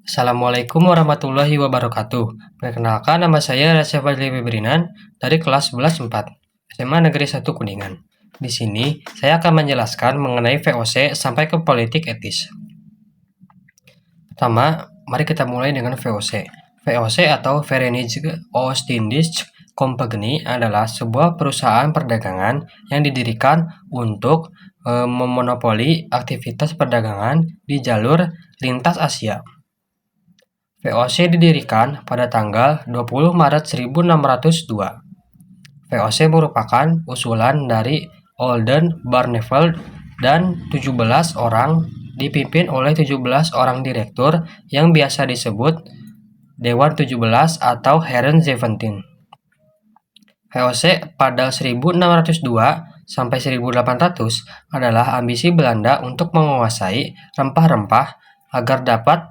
Assalamualaikum warahmatullahi wabarakatuh. Perkenalkan, nama saya Rasya Fadli Febrinan dari kelas 11 4 SMA Negeri 1 Kuningan. Di sini, saya akan menjelaskan mengenai VOC sampai ke politik etis. Pertama, mari kita mulai dengan VOC. VOC atau Verenigde Oostindische Compagnie adalah sebuah perusahaan perdagangan yang didirikan untuk memonopoli aktivitas perdagangan di jalur lintas Asia. VOC didirikan pada tanggal 20 Maret 1602. VOC merupakan usulan dari Olden Barneveld dan 17 orang dipimpin oleh 17 orang direktur yang biasa disebut Dewan 17 atau Heren 17. VOC pada 1602 sampai 1800 adalah ambisi Belanda untuk menguasai rempah-rempah agar dapat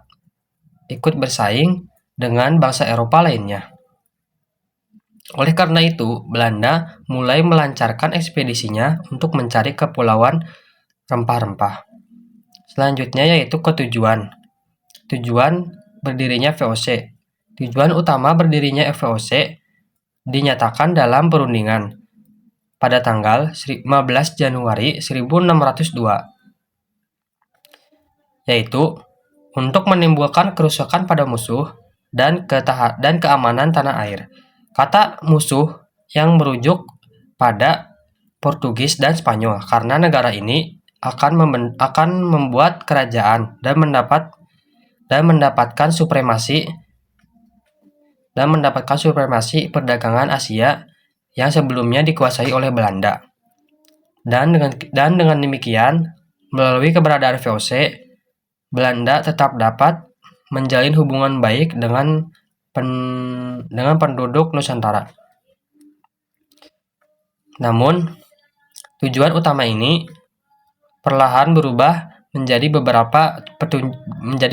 ikut bersaing dengan bangsa Eropa lainnya. Oleh karena itu, Belanda mulai melancarkan ekspedisinya untuk mencari kepulauan rempah-rempah. Selanjutnya yaitu ketujuan. Tujuan berdirinya VOC. Tujuan utama berdirinya VOC dinyatakan dalam perundingan pada tanggal 15 Januari 1602, yaitu untuk menimbulkan kerusakan pada musuh dan keamanan tanah air. Kata musuh yang merujuk pada Portugis dan Spanyol, karena negara ini akan membuat kerajaan dan mendapatkan supremasi perdagangan Asia yang sebelumnya dikuasai oleh Belanda. Dan dengan demikian, melalui keberadaan VOC, Belanda tetap dapat menjalin hubungan baik dengan penduduk Nusantara. Namun, tujuan utama ini perlahan berubah menjadi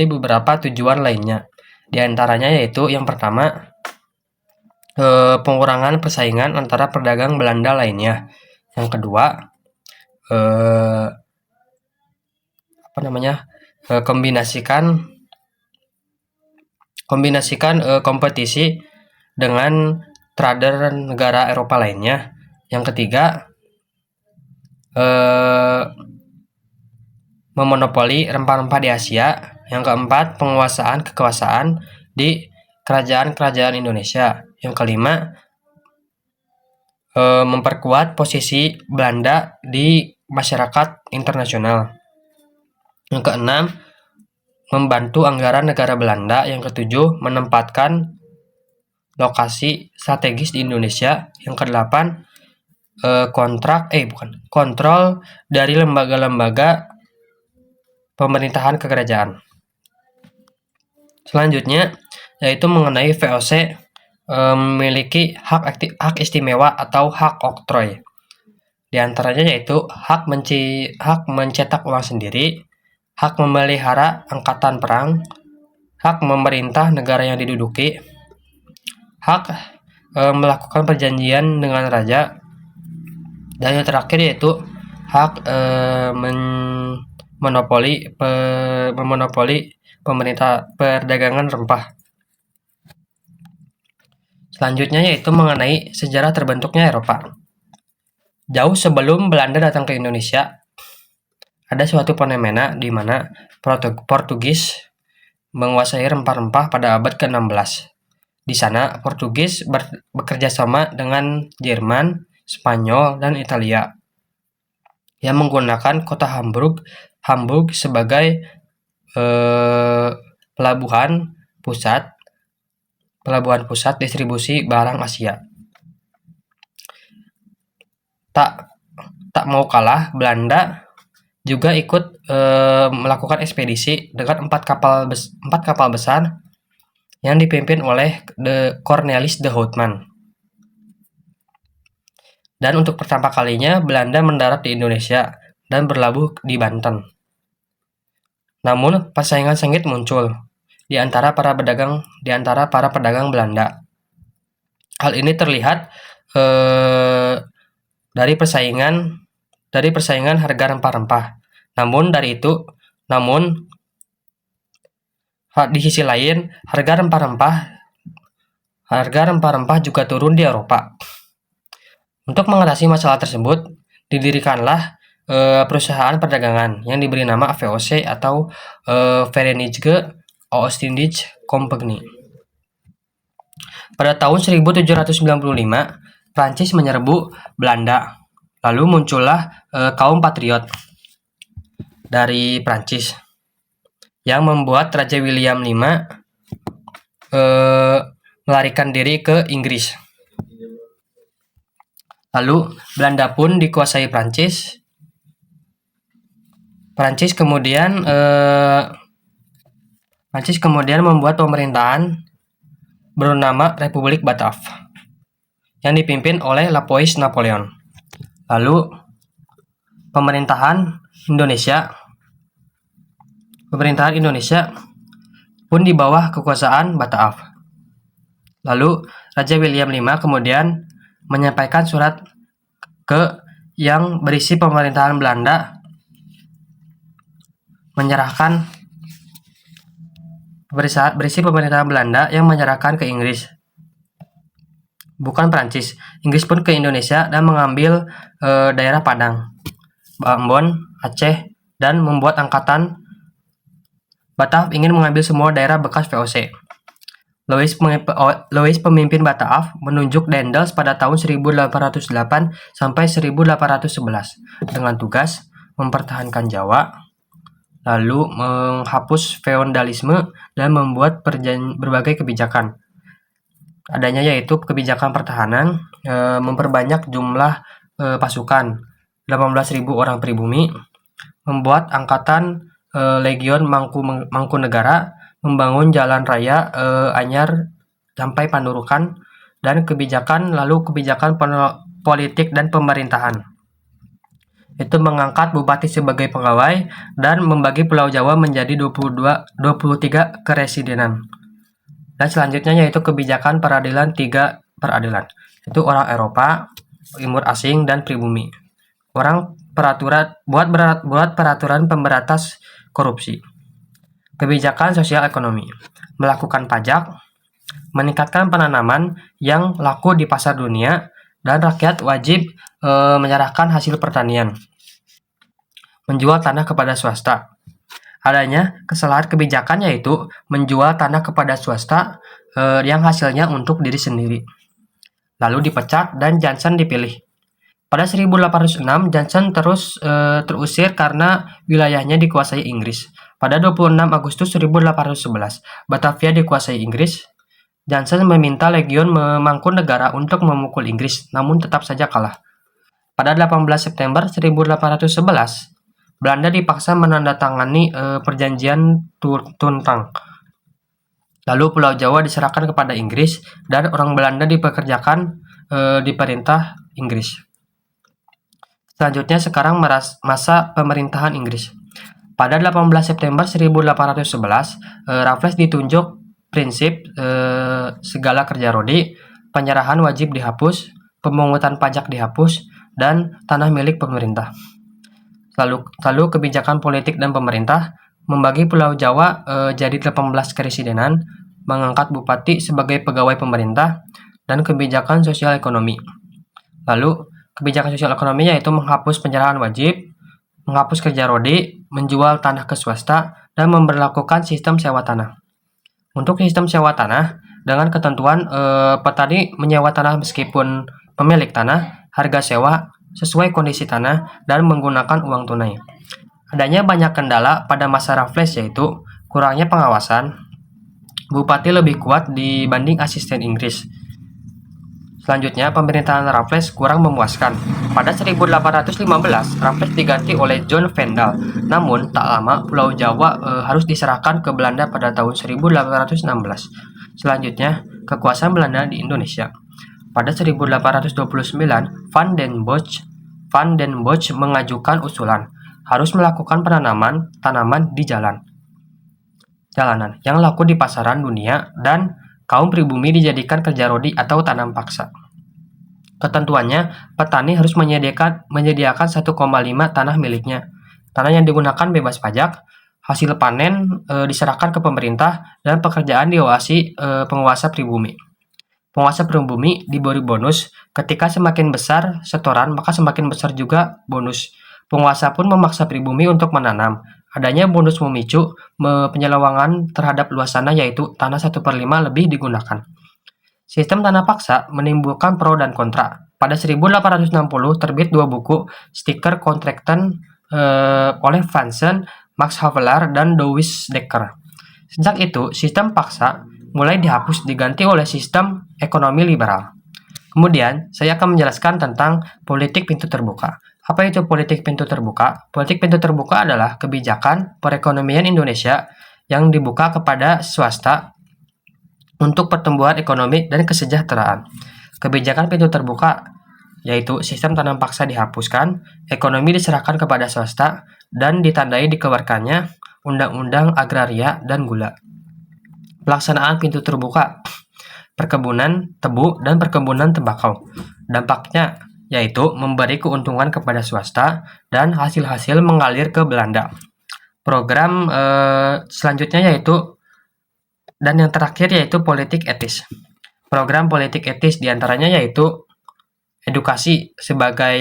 beberapa tujuan lainnya. Di antaranya yaitu yang pertama, pengurangan persaingan antara pedagang Belanda lainnya. Yang kedua, kombinasikan kompetisi dengan trader negara Eropa lainnya. Yang ketiga, memonopoli rempah-rempah di Asia. Yang keempat, kekuasaan di kerajaan-kerajaan Indonesia. Yang kelima, memperkuat posisi Belanda di masyarakat internasional. Yang keenam, membantu anggaran negara Belanda. Yang ketujuh, menempatkan lokasi strategis di Indonesia. Yang kedelapan, kontrol dari lembaga-lembaga pemerintahan kekerajaan. Selanjutnya yaitu mengenai VOC memiliki hak istimewa atau hak oktroy. Di antaranya yaitu hak mencetak uang sendiri, hak memelihara angkatan perang, hak memerintah negara yang diduduki, hak melakukan perjanjian dengan raja, dan yang terakhir yaitu hak memonopoli pemerintah perdagangan rempah. Selanjutnya yaitu mengenai sejarah terbentuknya Eropa. Jauh sebelum Belanda datang ke Indonesia, ada suatu fenomena di mana Portugis menguasai rempah-rempah pada abad ke-16. Di sana, Portugis bekerja sama dengan Jerman, Spanyol, dan Italia yang menggunakan kota Hamburg sebagai pelabuhan pusat distribusi barang Asia. Tak mau kalah, Belanda juga ikut melakukan ekspedisi dengan 4 kapal besar yang dipimpin oleh Cornelis de Houtman. Dan untuk pertama kalinya Belanda mendarat di Indonesia dan berlabuh di Banten. Namun persaingan sengit muncul di antara para pedagang Belanda. Hal ini terlihat dari persaingan harga rempah-rempah. Namun Di sisi lain, harga rempah-rempah juga turun di Eropa. Untuk mengatasi masalah tersebut, didirikanlah perusahaan perdagangan yang diberi nama VOC atau Verenigde Oostindische Compagnie. Pada tahun 1795, Prancis menyerbu Belanda. Lalu muncullah kaum patriot dari Prancis yang membuat Raja William V melarikan diri ke Inggris. Lalu Belanda pun dikuasai Prancis. Prancis kemudian membuat pemerintahan bernama Republik Batav yang dipimpin oleh Leopold Napoleon. Lalu pemerintahan Indonesia pun di bawah kekuasaan Batav. Lalu Raja William V kemudian menyampaikan surat yang berisi pemerintahan Belanda yang menyerahkan ke Inggris, bukan Prancis. Inggris pun ke Indonesia dan mengambil daerah Padang, Ambon, Aceh, dan membuat angkatan. Batav ingin mengambil semua daerah bekas VOC. Louis pemimpin Batav menunjuk Daendels pada tahun 1808 sampai 1811 dengan tugas mempertahankan Jawa, lalu menghapus feodalisme dan membuat berbagai kebijakan. Adanya yaitu kebijakan pertahanan, memperbanyak jumlah pasukan 18.000 orang pribumi, membuat angkatan Legion Mangkunegara, membangun jalan raya anyar sampai Pandurukan, dan kebijakan politik dan pemerintahan. Itu mengangkat bupati sebagai pegawai dan membagi Pulau Jawa menjadi 23 keresidenan. Dan selanjutnya yaitu kebijakan peradilan 3 peradilan. Itu orang Eropa, timur asing, dan pribumi. Buat peraturan pemberantas korupsi. Kebijakan sosial ekonomi, melakukan pajak, meningkatkan penanaman yang laku di pasar dunia, dan rakyat wajib menyerahkan hasil pertanian, menjual tanah kepada swasta. Adanya kesalahan kebijakan yaitu menjual tanah kepada swasta yang hasilnya untuk diri sendiri. Lalu dipecat dan Johnson dipilih. Pada 1806, Johnson terusir karena wilayahnya dikuasai Inggris. Pada 26 Agustus 1811, Batavia dikuasai Inggris. Johnson meminta Legion Mangkunegara untuk memukul Inggris, namun tetap saja kalah. Pada 18 September 1811, Belanda dipaksa menandatangani perjanjian Tuntang. Lalu Pulau Jawa diserahkan kepada Inggris dan orang Belanda dipekerjakan di perintah Inggris. Selanjutnya sekarang masa pemerintahan Inggris. Pada 18 September 1811, Raffles ditunjuk prinsip segala kerja rodi, penyerahan wajib dihapus, pemungutan pajak dihapus, dan tanah milik pemerintah. Lalu kebijakan politik dan pemerintah, membagi Pulau Jawa jadi 18 keresidenan, mengangkat bupati sebagai pegawai pemerintah, dan kebijakan sosial ekonomi. Lalu kebijakan sosial ekonomi yaitu menghapus penyerahan wajib, menghapus kerja rodi, menjual tanah ke swasta, dan memberlakukan sistem sewa tanah. Untuk sistem sewa tanah, dengan ketentuan petani menyewa tanah meskipun pemilik tanah, harga sewa sesuai kondisi tanah, dan menggunakan uang tunai. Adanya banyak kendala pada masa Raffles yaitu kurangnya pengawasan, bupati lebih kuat dibanding asisten Inggris. Selanjutnya, pemerintahan Raffles kurang memuaskan. Pada 1815, Raffles diganti oleh John Vandal. Namun, tak lama Pulau Jawa harus diserahkan ke Belanda pada tahun 1816. Selanjutnya, kekuasaan Belanda di Indonesia. Pada 1829, Van den Bosch mengajukan usulan harus melakukan penanaman tanaman di jalanan yang laku di pasaran dunia, dan kaum pribumi dijadikan kerja rodi atau tanam paksa. Ketentuannya, petani harus menyediakan 1,5 tanah miliknya. Tanah yang digunakan bebas pajak, hasil panen diserahkan ke pemerintah dan pekerjaan diawasi penguasa pribumi. Penguasa pribumi diberi bonus ketika semakin besar setoran maka semakin besar juga bonus. Penguasa pun memaksa pribumi untuk menanam. Adanya bonus memicu penyelewangan terhadap luas tanah yaitu tanah 1/5 lebih digunakan. Sistem tanah paksa menimbulkan pro dan kontra. Pada 1860 terbit dua buku stiker kontrakten oleh Vansen, Max Havelaar, dan Douwes Dekker. Sejak itu, sistem paksa mulai dihapus diganti oleh sistem ekonomi liberal. Kemudian, saya akan menjelaskan tentang politik pintu terbuka. Apa itu politik pintu terbuka? Politik pintu terbuka adalah kebijakan perekonomian Indonesia yang dibuka kepada swasta untuk pertumbuhan ekonomi dan kesejahteraan. Kebijakan pintu terbuka yaitu sistem tanam paksa dihapuskan, ekonomi diserahkan kepada swasta, dan ditandai dikeluarkannya Undang-Undang Agraria dan Gula. Pelaksanaan pintu terbuka, perkebunan tebu dan perkebunan tembakau. Dampaknya yaitu memberi keuntungan kepada swasta dan hasil-hasil mengalir ke Belanda. Program selanjutnya yaitu dan yang terakhir yaitu politik etis. Program politik etis diantaranya yaitu edukasi sebagai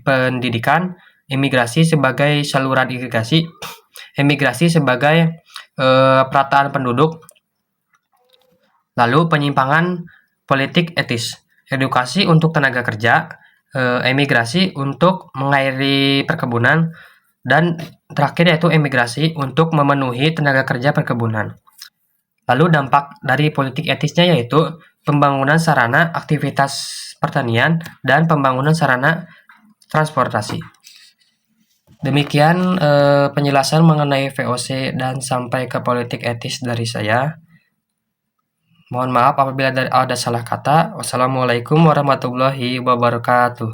pendidikan, imigrasi sebagai saluran irigasi, emigrasi sebagai perataan penduduk, lalu penyimpangan politik etis, edukasi untuk tenaga kerja, emigrasi untuk mengairi perkebunan, dan terakhir yaitu emigrasi untuk memenuhi tenaga kerja perkebunan. Lalu dampak dari politik etisnya yaitu pembangunan sarana aktivitas pertanian dan pembangunan sarana transportasi. Demikian penjelasan mengenai VOC dan sampai ke politik etis dari saya. Mohon maaf apabila ada salah kata. Wassalamualaikum warahmatullahi wabarakatuh.